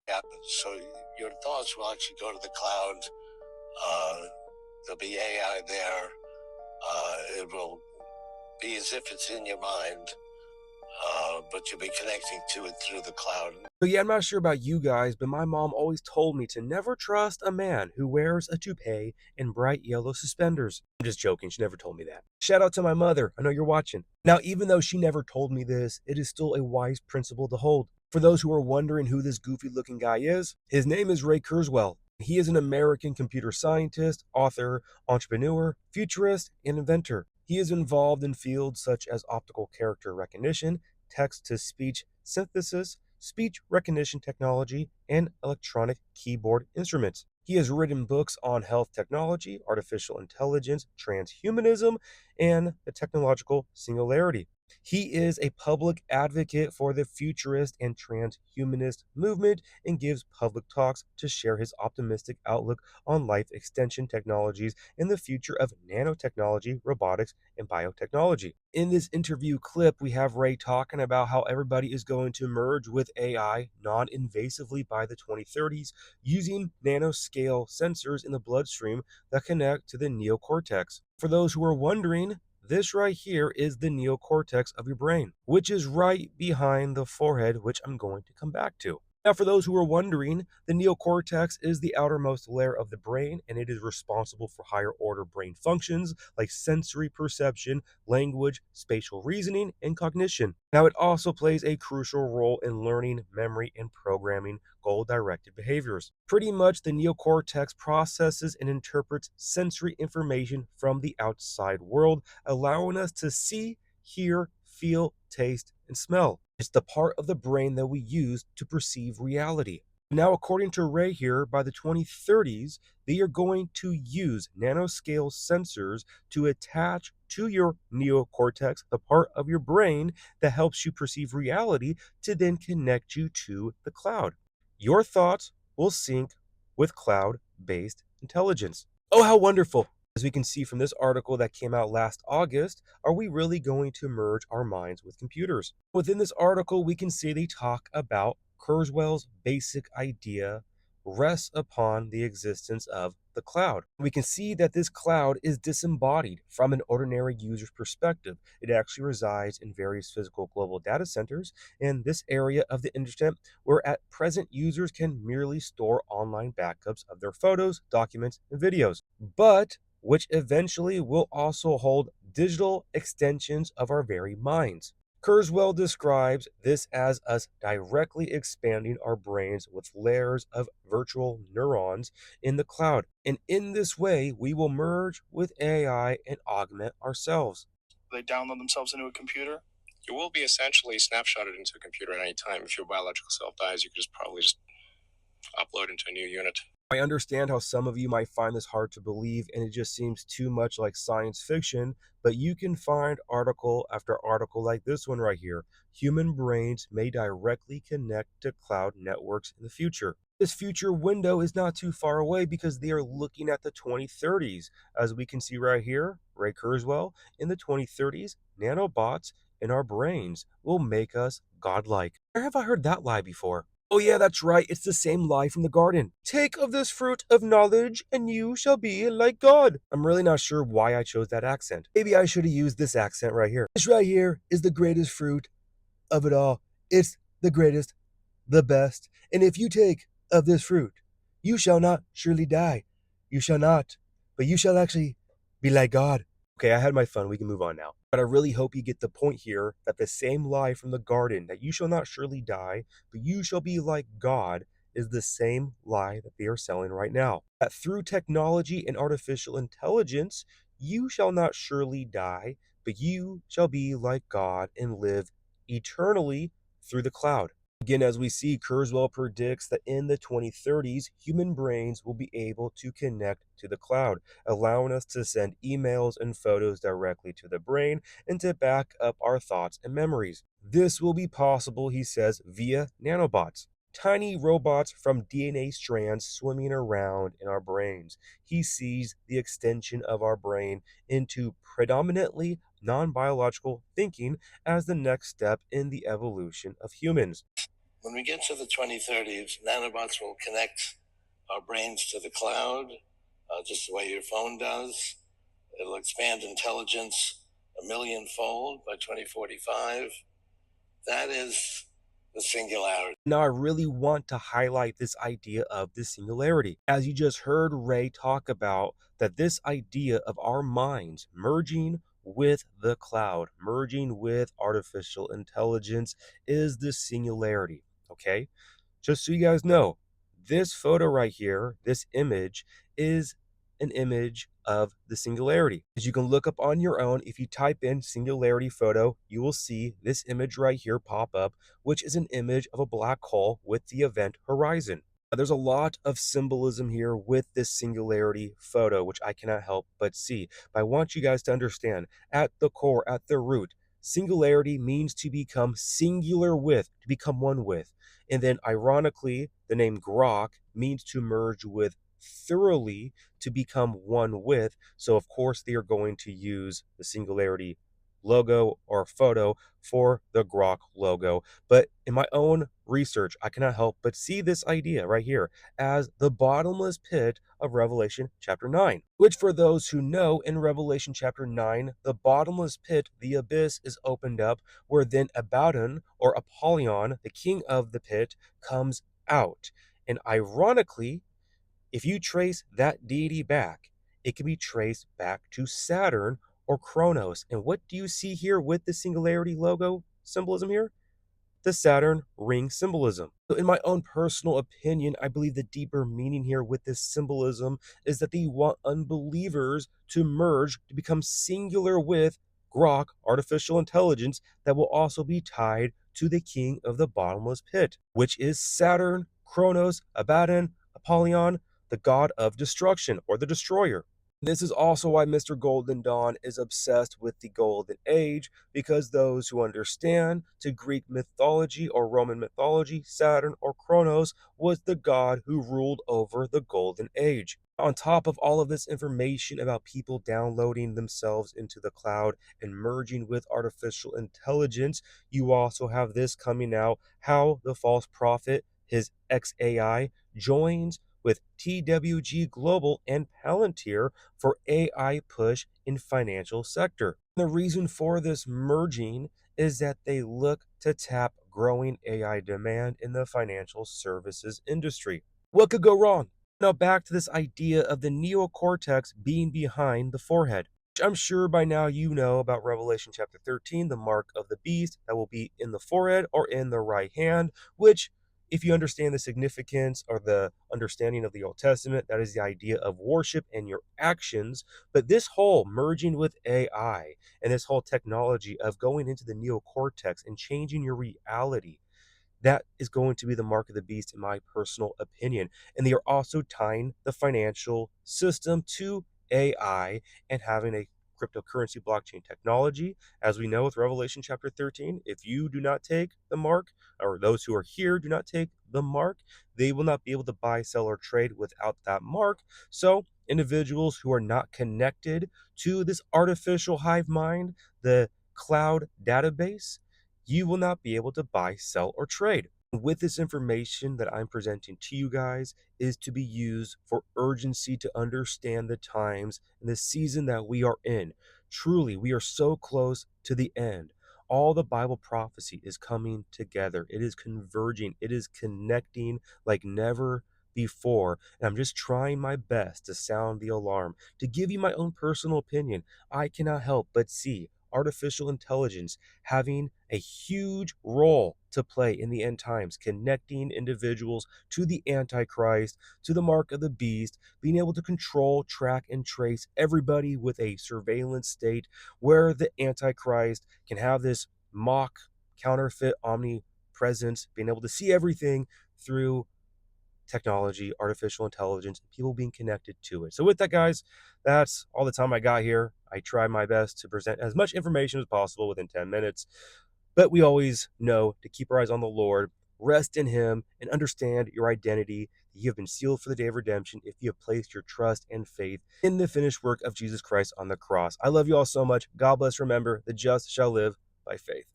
happens. So your thoughts will actually go to the cloud. Uh, there'll be AI there. It will be as if it's in your mind, but you'll be connecting to it through the cloud. So yeah, I'm not sure about you guys, but my mom always told me to never trust a man who wears a toupee and bright yellow suspenders. I'm just joking, she never told me that. Shout out to my mother, I know you're watching. Now, even though she never told me this, it is still a wise principle to hold. For those who are wondering who this goofy looking guy is, his name is Ray Kurzweil. He is an American computer scientist, author, entrepreneur, futurist, and inventor. He is involved in fields such as optical character recognition, text-to-speech synthesis, speech recognition technology, and electronic keyboard instruments. He has written books on health technology, artificial intelligence, transhumanism, and the technological singularity. He is a public advocate for the futurist and transhumanist movement and gives public talks to share his optimistic outlook on life extension technologies and the future of nanotechnology, robotics, and biotechnology. In this interview clip, we have Ray talking about how everybody is going to merge with AI non-invasively by the 2030s using nanoscale sensors in the bloodstream that connect to the neocortex. For those who are wondering, this right here is the neocortex of your brain, which is right behind the forehead, which I'm going to come back to. Now, for those who are wondering, the neocortex is the outermost layer of the brain, and it is responsible for higher order brain functions like sensory perception, language, spatial reasoning, and cognition. Now, it also plays a crucial role in learning, memory, and programming goal-directed behaviors. Pretty much, the neocortex processes and interprets sensory information from the outside world, allowing us to see, hear, feel, taste, and smell. It's the part of the brain that we use to perceive reality. Now, according to Ray here, by the 2030s, they are going to use nanoscale sensors to attach to your neocortex, the part of your brain that helps you perceive reality, to then connect you to the cloud. Your thoughts will sync with cloud-based intelligence. Oh, how wonderful! As we can see from this article that came out last August, are we really going to merge our minds with computers? Within this article, we can see they talk about Kurzweil's basic idea rests upon the existence of the cloud. We can see that this cloud is disembodied from an ordinary user's perspective. It actually resides in various physical global data centers in this area of the internet where at present users can merely store online backups of their photos, documents, and videos. But which eventually will also hold digital extensions of our very minds. Kurzweil describes this as us directly expanding our brains with layers of virtual neurons in the cloud. And in this way, we will merge with AI and augment ourselves. They download themselves into a computer. You will be essentially snapshotted into a computer at any time. If your biological self dies, you could probably just upload into a new unit. I understand how some of you might find this hard to believe and it just seems too much like science fiction, but you can find article after article like this one right here. Human brains may directly connect to cloud networks in the future. This future window is not too far away because they are looking at the 2030s. As we can see right here, Ray Kurzweil, in the 2030s, nanobots in our brains will make us godlike. Where have I heard that lie before? Oh yeah, that's right, it's the same lie from the garden. Take of this fruit of knowledge, and you shall be like God. I'm really not sure why I chose that accent. Maybe I should have used this accent right here. This right here is the greatest fruit of it all. It's the greatest, the best. And if you take of this fruit, you shall not surely die. You shall not, but you shall actually be like God. Okay, I had my fun. We can move on now. But I really hope you get the point here that the same lie from the garden, that you shall not surely die, but you shall be like God, is the same lie that they are selling right now. That through technology and artificial intelligence, you shall not surely die, but you shall be like God and live eternally through the cloud. Again, as we see, Kurzweil predicts that in the 2030s, human brains will be able to connect to the cloud, allowing us to send emails and photos directly to the brain and to back up our thoughts and memories. This will be possible, he says, via nanobots. Tiny robots from DNA strands swimming around in our brains. He sees the extension of our brain into predominantly non biological thinking as the next step in the evolution of humans. When we get to the 2030s, nanobots will connect our brains to the cloud, just the way your phone does. It'll expand intelligence a millionfold by 2045. That is the singularity. Now, I really want to highlight this idea of the singularity. As you just heard Ray talk about, that this idea of our minds merging with the cloud, merging with artificial intelligence is the singularity, okay? Just so you guys know, this photo right here, this image, is an image of the singularity. As you can look up on your own, if you type in singularity photo, you will see this image right here pop up, which is an image of a black hole with the event horizon. There's a lot of symbolism here with this singularity photo, which I cannot help but see. But I want you guys to understand, at the core, at the root, singularity means to become singular with, to become one with. And then ironically, the name Grok means to merge with thoroughly, to become one with. So of course they are going to use the singularity logo or photo for the Grok logo. But in my own research, I cannot help but see this idea right here as the bottomless pit of Revelation chapter 9, which for those who know, in Revelation chapter 9, the bottomless pit, the abyss, is opened up, where then Abaddon or Apollyon, the king of the pit, comes out. And ironically, if you trace that deity back, it can be traced back to Saturn or Kronos. And what do you see here with the singularity logo symbolism here? The Saturn ring symbolism. So in my own personal opinion, I believe the deeper meaning here with this symbolism is that they want unbelievers to merge, to become singular with Grok, artificial intelligence, that will also be tied to the king of the bottomless pit, which is Saturn, Kronos, Abaddon, Apollyon, the god of destruction or the destroyer. This is also why Mr. Golden Dawn is obsessed with the Golden Age, because those who understand to Greek mythology or Roman mythology, Saturn or Kronos was the god who ruled over the Golden Age. On top of all of this information about people downloading themselves into the cloud and merging with artificial intelligence, you also have this coming out, how the false prophet, his XAI, joins with TWG Global and Palantir for AI push in financial sector. The reason for this merging is that they look to tap growing AI demand in the financial services industry. What could go wrong? Now back to this idea of the neocortex being behind the forehead. I'm sure by now you know about Revelation chapter 13, the mark of the beast that will be in the forehead or in the right hand, which, if you understand the significance or the understanding of the Old Testament, that is the idea of worship and your actions. But this whole merging with AI and this whole technology of going into the neocortex and changing your reality, that is going to be the mark of the beast, in my personal opinion. And they are also tying the financial system to AI and having a cryptocurrency blockchain technology. As we know with Revelation chapter 13, if you do not take the mark, or those who are here do not take the mark, they will not be able to buy, sell, or trade without that mark. So individuals who are not connected to this artificial hive mind, the cloud database, you will not be able to buy, sell, or trade. With this information that I'm presenting to you guys is to be used for urgency to understand the times and the season that we are in. Truly, we are so close to the end. All the Bible prophecy is coming together. It is converging. It is connecting like never before. And I'm just trying my best to sound the alarm, to give you my own personal opinion. I cannot help but see artificial intelligence having a huge role to play in the end times, connecting individuals to the Antichrist, to the mark of the beast, being able to control, track, and trace everybody with a surveillance state where the Antichrist can have this mock, counterfeit omnipresence, being able to see everything through technology, artificial intelligence, people being connected to it. So with that, guys, that's all the time I got here. I tried my best to present as much information as possible within 10 minutes, but we always know to keep our eyes on the Lord, rest in Him, and understand your identity. You have been sealed for the day of redemption if you have placed your trust and faith in the finished work of Jesus Christ on the cross. I love you all so much. God bless. Remember, the just shall live by faith.